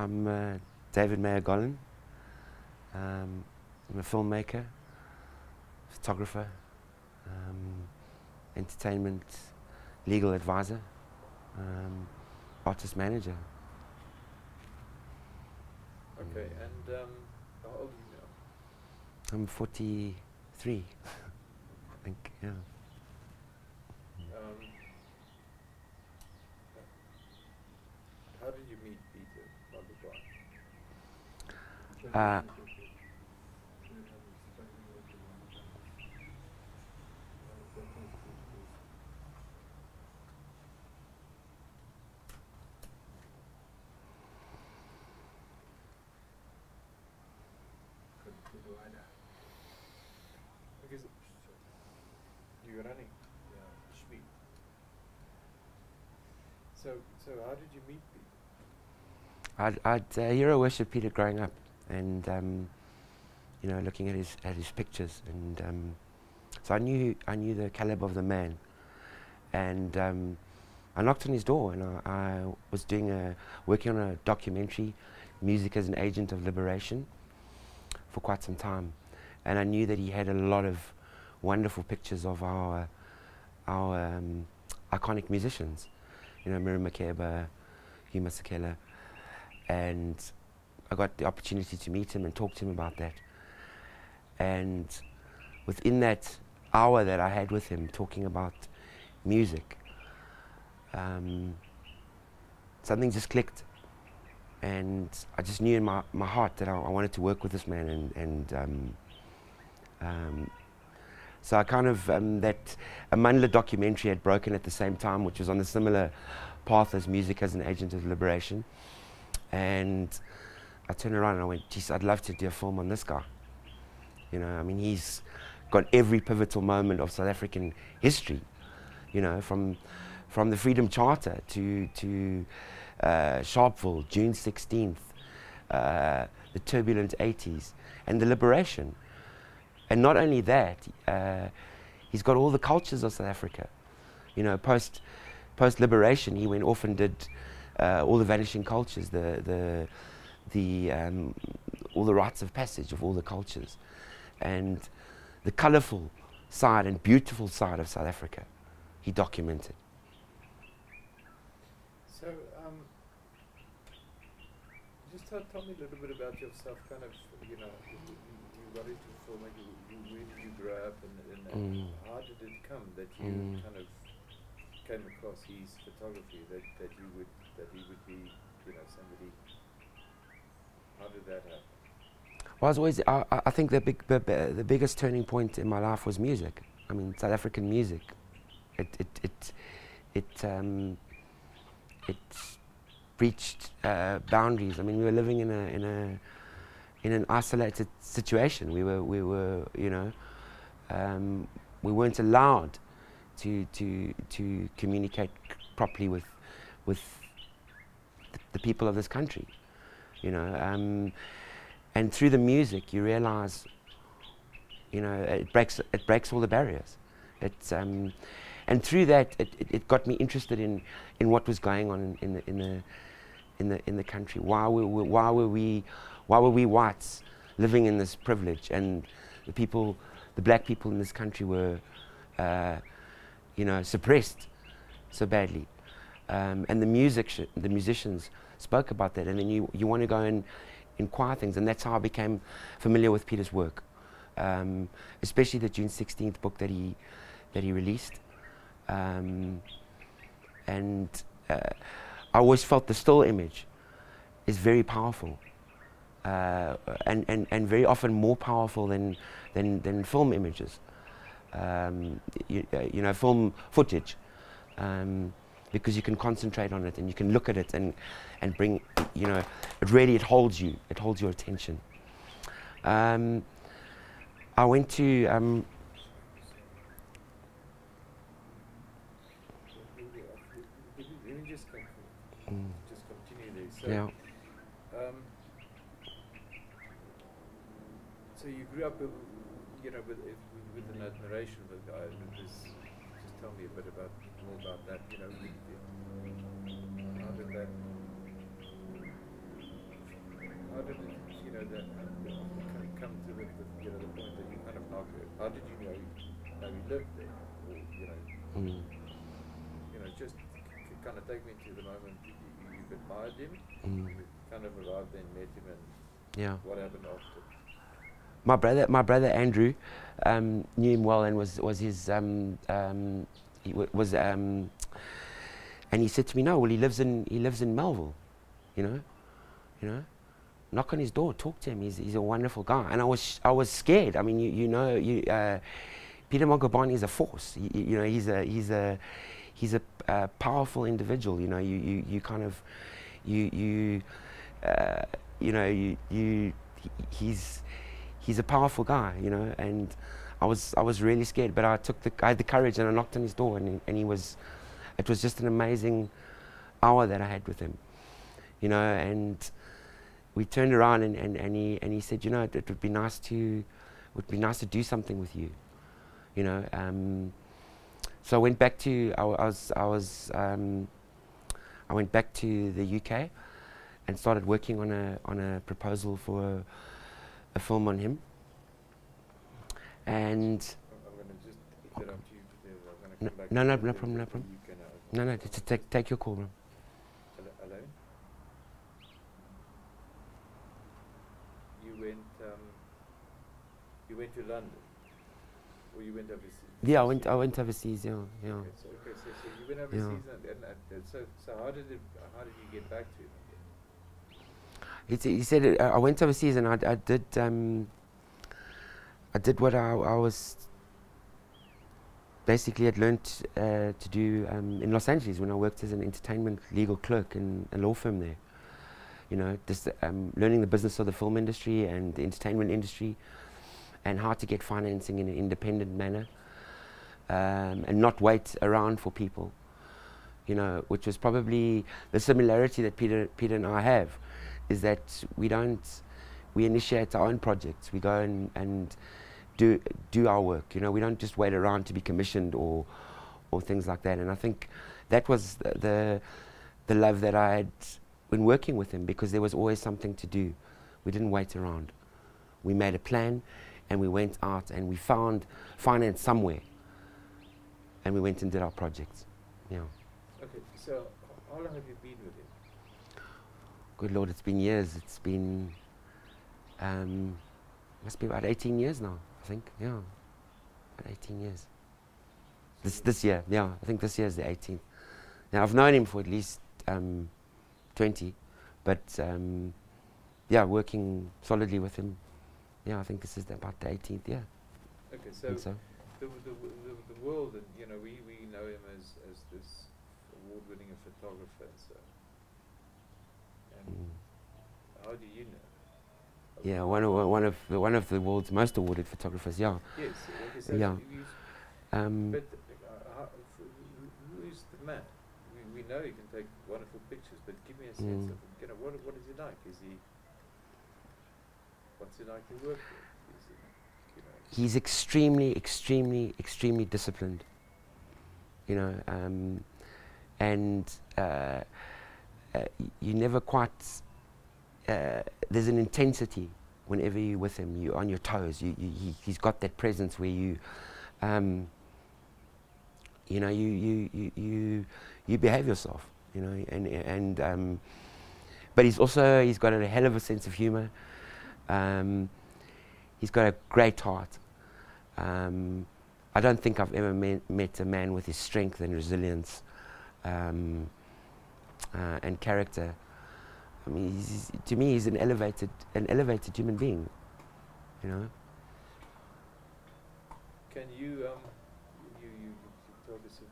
I'm David Meyer Gollam. I'm a filmmaker, photographer, entertainment, legal advisor, artist manager. Okay, and how old are you now? I'm 43, I think, yeah. How did you meet Peter Magubane? Because you're running, speed. So how did you meet Peter? I'd hero worshipped Peter growing up, and you know, looking at his pictures, and so I knew the caliber of the man, and I knocked on his door, and I was working on a documentary, Music as an Agent of Liberation, for quite some time, and I knew that he had a lot of wonderful pictures of our iconic musicians, you know, Miriam Makeba, Hugh Masekela, and I got the opportunity to meet him and talk to him about that. And within that hour that I had with him talking about music, something just clicked, and I just knew in my heart that I wanted to work with this man, and so I kind of, that Amandla documentary had broken at the same time, which was on a similar path as Music as an Agent of Liberation. And I turned around and I went, geez, I'd love to do a film on this guy. You know, I mean, he's got every pivotal moment of South African history, you know, from the Freedom Charter to Sharpeville, June 16th, the turbulent 80s, and the liberation. And not only that, he's got all the cultures of South Africa. You know, post-liberation, he went off and did all the vanishing cultures, all the rites of passage of all the cultures, and the colourful side and beautiful side of South Africa, he documented. So, just tell me a little bit about yourself. Kind of, you know, you got into filming. Where did you grow up, and how did it come that you kind of came across his photography? That he would be, you know, somebody. How did that happen? Well, I was always, I think the biggest turning point in my life was music. I mean, South African music. It breached boundaries. I mean, we were living in an isolated situation. We were, you know, we weren't allowed to communicate properly with the people of this country, you know. And through the music, you realize, you know, it breaks all the barriers. And through that, it got me interested in what was going on in the country. Why were we whites living in this privilege, and the black people in this country were, you know, suppressed so badly. And the musicians spoke about that, and then you want to go and inquire things, and that's how I became familiar with Peter's work, especially the June 16th book that he released. And I always felt the still image is very powerful, and very often more powerful than film images, you know, film footage, because you can concentrate on it and you can look at it and bring, you know, it holds you, it holds your attention. I went to Let me just continue there. So, yeah. So you grew up, you know, with an admiration for the guy. Just tell me a bit more about that. You know, how did that? how did it, you know, that come to you know, the point that you kind of knock it? How did you know he lived there, or you know, just kind of take me to the moment you've admired him, you kind of arrived there and met him, and Yeah. what happened after? My brother Andrew knew him well and was his and he said to me, no, well, he lives in Melville, you know, knock on his door, talk to him. He's a wonderful guy. And I was scared. I mean, Peter Magubane is a force. You know, he's a powerful individual. You know, you kind of he's a powerful guy. You know, and I was really scared, but I had the courage and I knocked on his door, and it was just an amazing hour that I had with him. You know, and we turned around and he said, you know, it would be nice to do something with you. You know, so I went back to I went back to the UK and started working on a proposal for a film on him. And I'm going to just interrupt you there. I'm going to come back. No problem. You can, No, take your call, man. Hello? You went to London, or you went overseas? Yeah, I went overseas. Yeah. Okay, so you went overseas, and so how did you get back to him? He said I went overseas and I did what I was basically had learnt to do in Los Angeles when I worked as an entertainment legal clerk in a law firm there. You know, just learning the business of the film industry and the entertainment industry, and how to get financing in an independent manner, and not wait around for people. You know, which was probably the similarity that Peter and I have, is that we initiate our own projects. We go and do our work. You know, we don't just wait around to be commissioned or things like that. And I think that was the love that I had when working with him, because there was always something to do. We didn't wait around. We made a plan, and we went out and we found finance somewhere, and we went and did our projects. Yeah. Okay, so how long have you been with him? Good Lord, it's been years. It's been must be about 18 years now, I think. Yeah, about 18 years. This year, yeah, I think this year is the 18th. Now I've known him for at least 20, but yeah, working solidly with him. Yeah, I think this is about the 18th. Yeah. Okay, so the world, and you know, we know him as this award-winning photographer. So, and how do you know? Yeah, one of the world's most awarded photographers. Yeah. Yes. Okay, so yeah. But who is the man? We know he can take wonderful pictures, but give me a sense of, you know, what is he like? What's he like to work with? Is he, you know? He's extremely disciplined. You know, and you never quite. There's an intensity whenever you're with him. You're on your toes. He's got that presence where you know, you behave yourself. You know, and but he's got a hell of a sense of humor. He's got a great heart. I don't think I've ever met a man with his strength and resilience and character. I mean, to me, he's an elevated human being. You know. Can you you told us some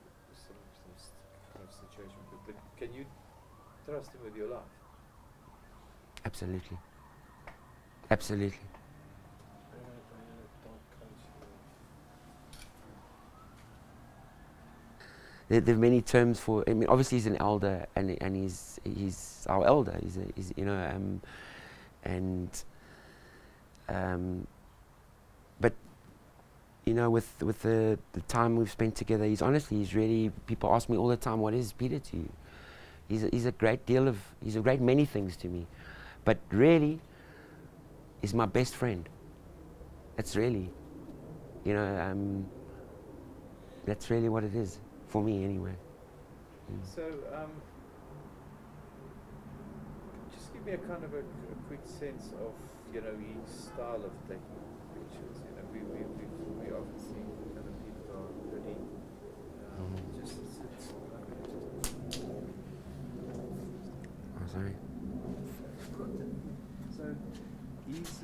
kind of situation, but can you trust him with your life? Absolutely. Absolutely. There are many terms for. I mean, obviously he's an elder, and he's our elder. He's you know, but you know, with the time we've spent together, he's really. People ask me all the time, what is Peter to you? He's a great many things to me, but really, is my best friend. That's really, you know, that's really what it is, for me anyway. So, just give me a kind of a quick sense of, you know, his style of taking pictures. You know, we often see other people are pretty, just, Oh, sorry. So, he's,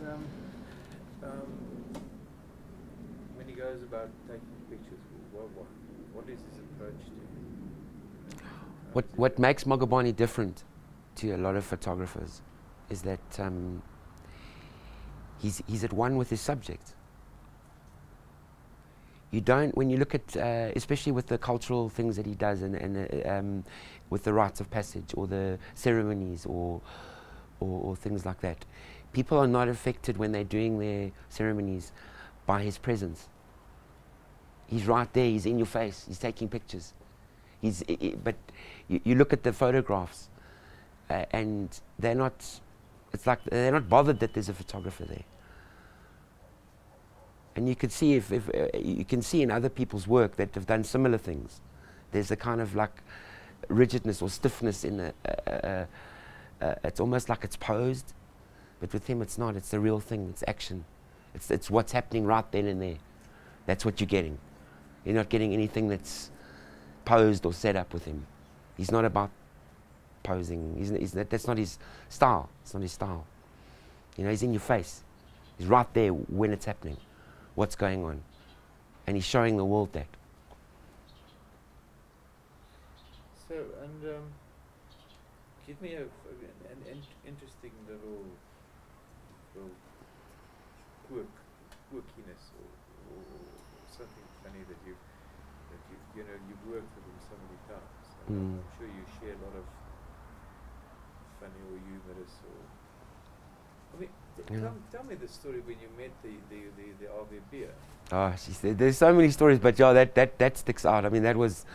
when he goes about taking pictures, what is his approach to? What makes Magubane different to a lot of photographers is that he's at one with his subject. You don't, when you look at, especially with the cultural things that he does, and with the rites of passage or the ceremonies or things like that, people are not affected when they're doing their ceremonies by his presence. He's right there. He's in your face. He's taking pictures. But you look at the photographs, and they're not. It's like they're not bothered that there's a photographer there. And you can see if you can see in other people's work that have done similar things. There's a kind of like rigidness or stiffness in the. It's almost like it's posed, but with him it's not. It's the real thing. It's action. It's what's happening right then and there. That's what you're getting. You're not getting anything that's posed or set up with him. He's not about posing. That's not his style. It's not his style. You know, he's in your face. He's right there when it's happening. What's going on? And he's showing the world that. So, and give me an interesting little quirkiness or something funny that you've worked with him so many times. I'm sure you share a lot of funny or humorous or. I mean, tell me the story when you met the RV beer. Oh, there's so many stories, but yeah, that sticks out. I mean, that was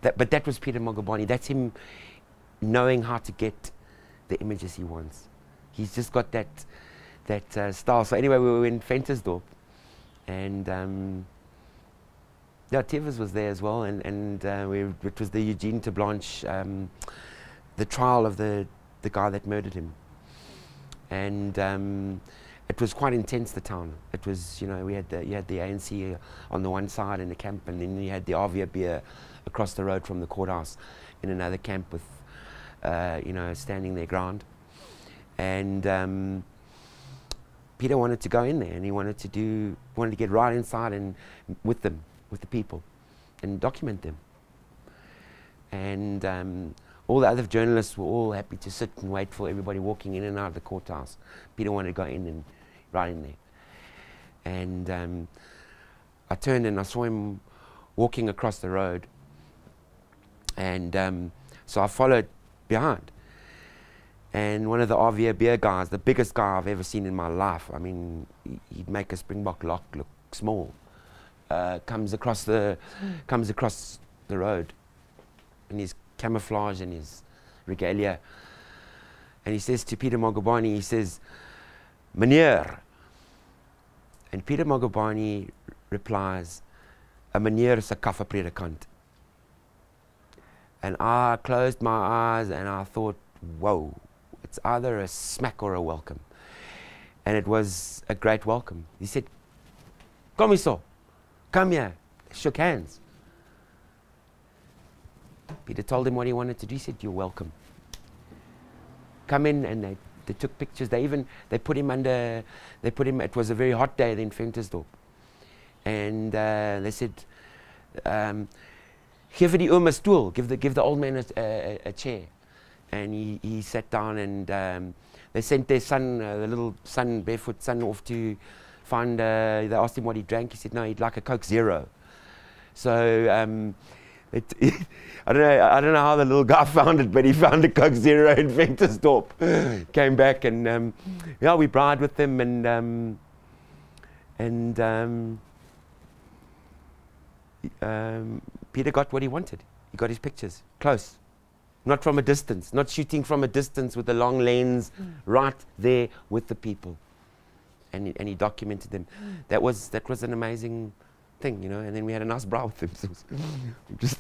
Peter Magubane. That's him knowing how to get the images he wants. He's just got that style. So anyway, we were in Ventersdorp, and yeah, Tevez was there as well, and it was the Eugene de Blanche, the trial of the guy that murdered him. And it was quite intense, the town. It was, you know, you had the ANC on the one side in the camp, and then you had the RV beer across the road from the courthouse in another camp with, you know, standing their ground. And Peter wanted to go in there, and he wanted to get right inside and with them, with the people, and document them. And all the other journalists were all happy to sit and wait for everybody walking in and out of the courthouse. Peter wanted to go in and right in there. And I turned and I saw him walking across the road. And so I followed behind. And one of the RV beer guys, the biggest guy I've ever seen in my life, I mean, he'd make a Springbok lock look small, comes across the road in his camouflage and his regalia. And he says to Peter Magubane, he says, "Meneer." And Peter Magubane replies, "A meneer is a kaffe predikant." And I closed my eyes and I thought, whoa, it's either a smack or a welcome. And it was a great welcome. He said, "Kom hierso, come here." They shook hands. Peter told him what he wanted to do. He said, "You're welcome. Come in." And they took pictures. They put him, it was a very hot day in Ventersdorp. And they said, "Geef vir die oom 'n stoel, give the old man a chair." And he sat down, and they sent their son, the little son, barefoot son, off to find, they asked him what he drank. He said, no, he'd like a Coke Zero. So I don't know how the little guy found it, but he found a Coke Zero in Ventersdorp. Came back, and yeah, we bride with them, and Peter got what he wanted. He got his pictures close, not from a distance, not shooting from a distance with a long lens, right there with the people. and he documented them. That was an amazing thing, you know. And then we had a nice braai with him. So it was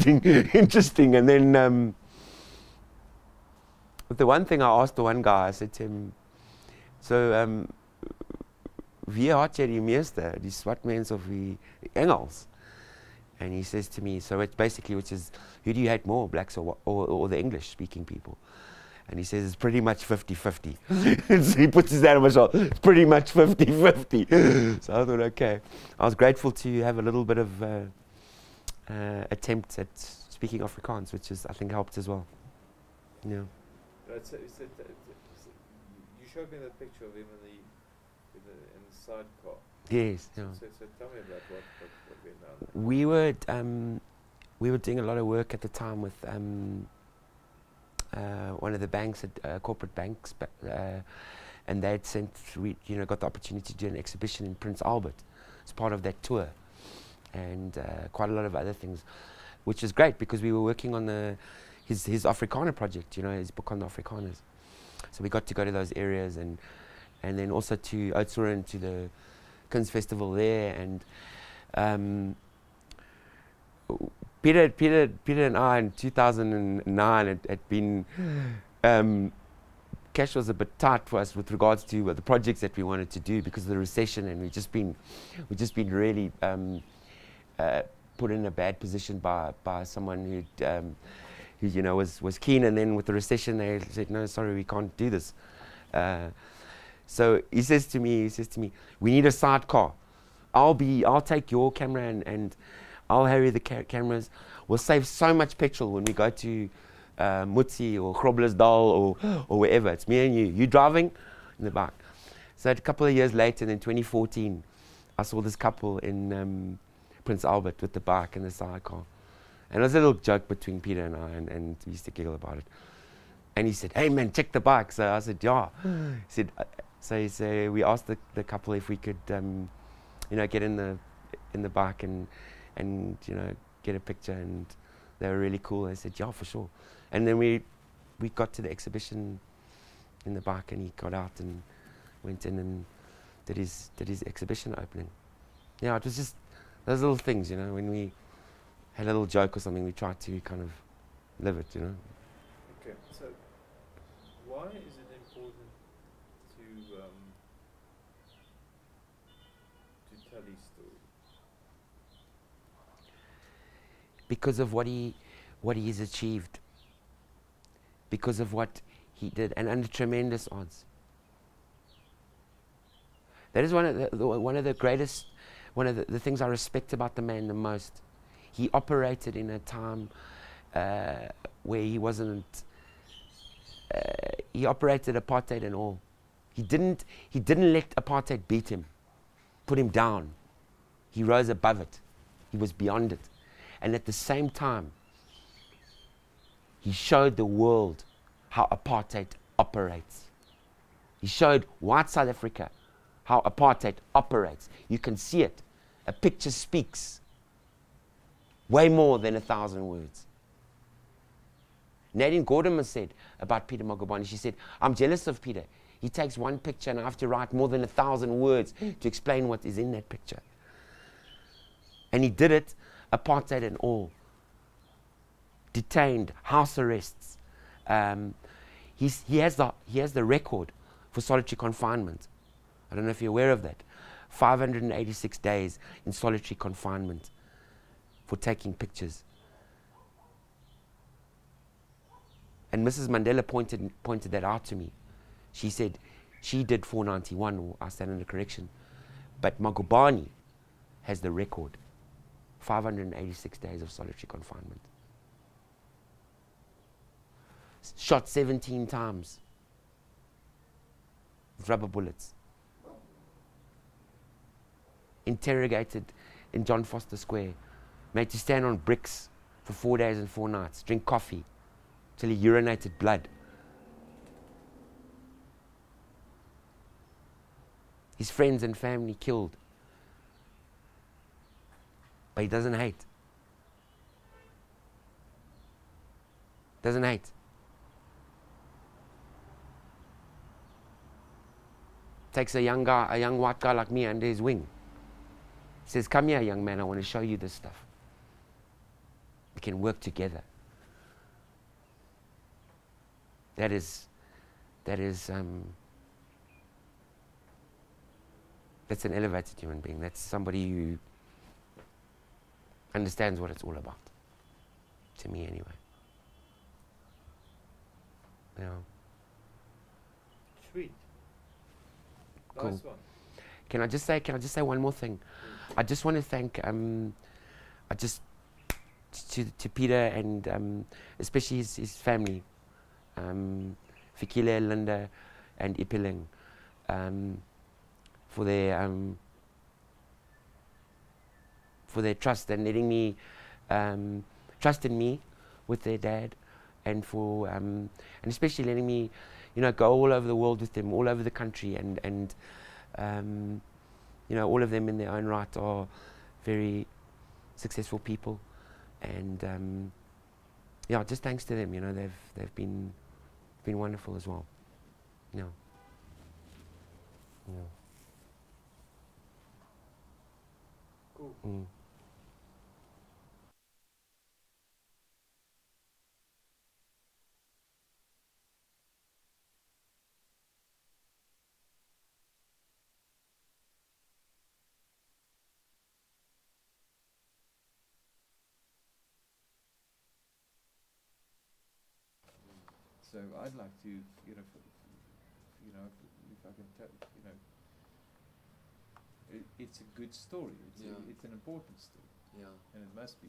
interesting. And then the one thing I asked the one guy, I said to him, so wie haat jy die meeste, die swart mense of die Engels? And he says to me, so it's basically, which is, who do you hate more, blacks or the English-speaking people? And he says, it's pretty much 50-50. So he puts his hand on my shoulder, it's pretty much 50-50. So I thought, okay. I was grateful to have a little bit of attempt at speaking Afrikaans, which is, I think, helped as well. Yeah. Right, so you showed me that picture of him in the sidecar. Yes. So, Yeah. so tell me about what went on. We were doing a lot of work at the time with one of the banks, corporate banks, and they had got the opportunity to do an exhibition in Prince Albert as part of that tour, and quite a lot of other things, which is great because we were working on his Afrikaner project, you know, his book on the Afrikaners. So we got to go to those areas and then also to Oudtshoorn, to the Kuns Festival there, and Peter and I in 2009 had been, cash was a bit tight for us with regards to the projects that we wanted to do because of the recession, and we'd just been really put in a bad position by someone who you know was keen, and then with the recession they said, no, sorry, we can't do this. So he says to me, we need a sidecar. I'll take your camera and I'll carry the cameras. We'll save so much petrol when we go to Mutsi or Groblersdal or wherever. It's me and you. You driving in the back. So a couple of years later, in 2014, I saw this couple in Prince Albert with the bike and the sidecar. And it was a little joke between Peter and I, and we used to giggle about it. And he said, hey man, check the bike. So I said, yeah. He said, we asked the couple if we could, you know, get in the bike and you know, get a picture, and they were really cool. They said, yeah, for sure. And then we got to the exhibition in the bike, and he got out and went in and did his exhibition opening. Yeah, it was just those little things, you know, when we had a little joke or something, we tried to kind of live it, you know. Okay, so why is it important to tell his story? Because of what he has achieved, because of what he did, and under tremendous odds. That is one of the greatest, one of the things I respect about the man the most. He operated in a time where he wasn't. He operated apartheid and all. He didn't let apartheid beat him, put him down. He rose above it. He was beyond it. And at the same time, he showed the world how apartheid operates. He showed white South Africa how apartheid operates. You can see it. A picture speaks way more than 1,000 words. Nadine Gollam has said about Peter Magubane, she said, I'm jealous of Peter. He takes one picture and I have to write more than 1,000 words to explain what is in that picture. And he did it, apartheid and all. Detained, house arrests. He has the record for solitary confinement. I don't know if you're aware of that. 586 days in solitary confinement for taking pictures. And Mrs. Mandela pointed that out to me. She said she did 491, or I stand under correction, but Magubane has the record. 586 days of solitary confinement. Shot 17 times with rubber bullets. Interrogated in John Foster Square. Made to stand on bricks for 4 days and 4 nights. Drink coffee till he urinated blood. His friends and family killed. But he doesn't hate. Doesn't hate. takes a young guy, a young white guy like me under his wing. Says, "Come here, young man, I want to show you this stuff. We can work together." That's an elevated human being. That's somebody who understands what it's all about. To me, anyway. Yeah. Sweet. Cool. Nice one. Can I just say one more thing? I just want to thank to Peter and especially his family, Fikile, Linda, and Ipiling, for their trust and letting me trust in me with their dad, and and especially letting me, go all over the world with them, all over the country, and all of them in their own right are very successful people, and just thanks to them, they've been wonderful as well. Yeah. Yeah. Cool. Mm. So I'd like to, if I can tell, it's a good story. It's an important story, Yeah. and it must be,